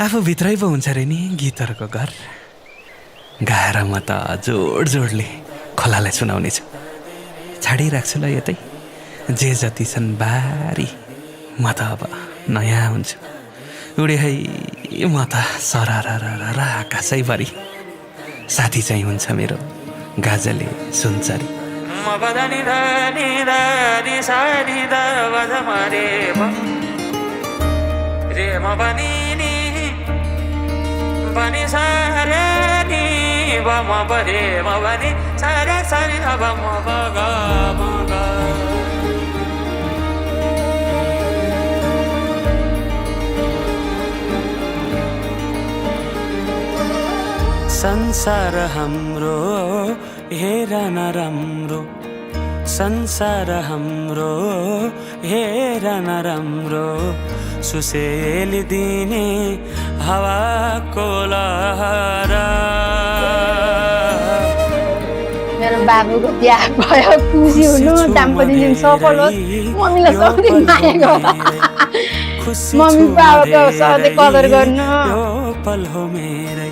आफूभित्रै पो हुन्छ रे नि गीतहरूको घर। गाएर म त जोड जोडले खोलालाई सुनाउने छु। छाडिराख्छु ल यतै जे जति छन् बारी। म त अब नयाँ हुन्छु। उडे है म त सरर आकाशैभरि। साथी चाहिँ हुन्छ मेरो गाजले सुनचरी। संसार हाम्रो हेर नराम्रो, संसार हाम्रो हेर नराम्रो। सुसेली दिने हावाको लहरा। मेरो बाबुको बिहा भयो, खुसी हुनु, दाम्पत्य जीवन सफल होस्, मम्मीलाई सधैँ माया गर्नु, मम्मी बाबाको सधैँ कदर गर्नु। यो पल हो मेरै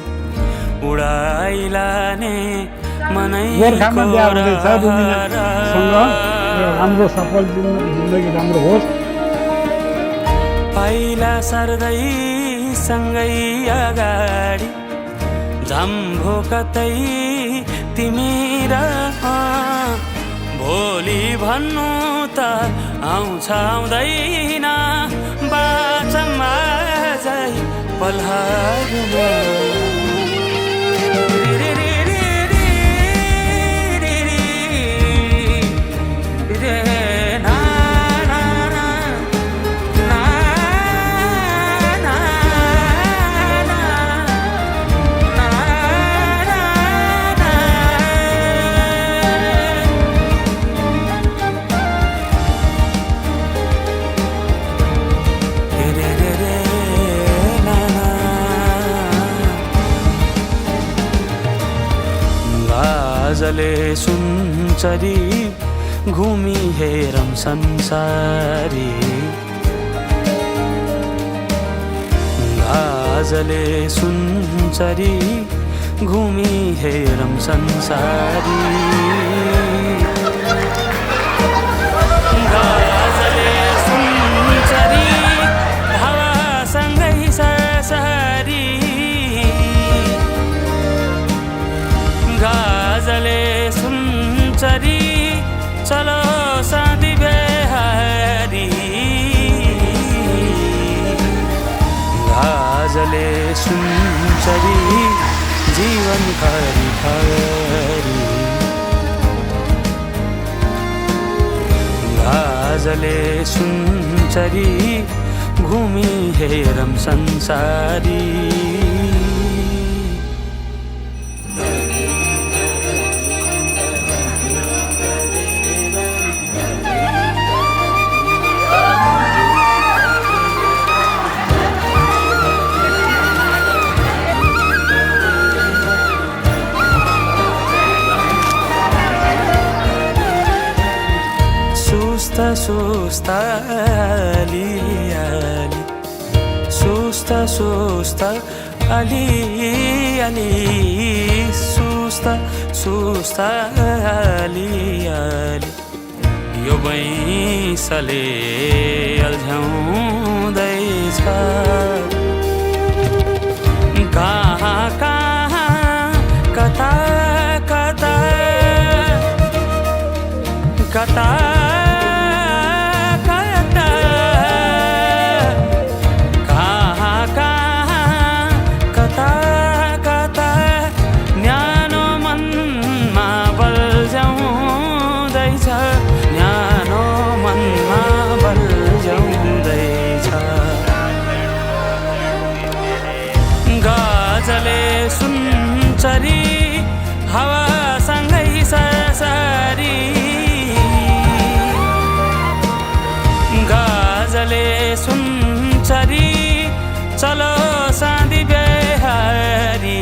उडाइलाने गोर्खामा बिहा हुँदैछ रुमिनासँग। राम्रो सफल जिन्दगी राम्रो होस्। पाइला सर्दै सँगै अगाडि झम्भो कतै तिमी र भोलि भन्नु त आउँछ आउँदैन बाँचौँ आजै पलहरूमा। गाजले सुनचरी घुमी हेरौँ संसारी। गाजले सुनचरी घुमी हेरौँ संसारी। गाजले सुनचरी हावासँगै सरसरी। गाजले सुनचरी चलो साथी बेहारी। गाजले सुनचरी जीवन खरी खरी। गाजले सुनचरी घुमी हेरौँ संसारी। सुस्ता अलिअलि, सुस्ता सुस्ता अलिअलि, सुस्ता अलिअलि। यो बैंसले अल्झाउँदैछ कहाँ कहाँ कता कता कता सुनचरी हावासँगै सरसरी। गाजले सुनचरी चलो साथी बेहारी।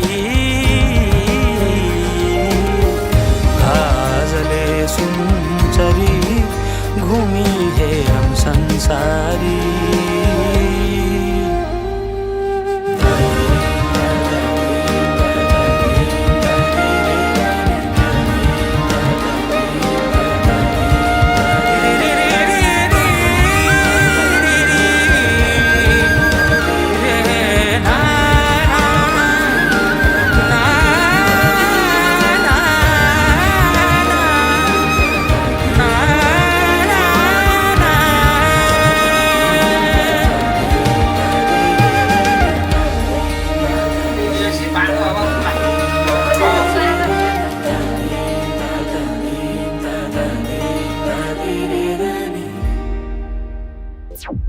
गाजले सुनचरी घुमी हेरौँ संसार।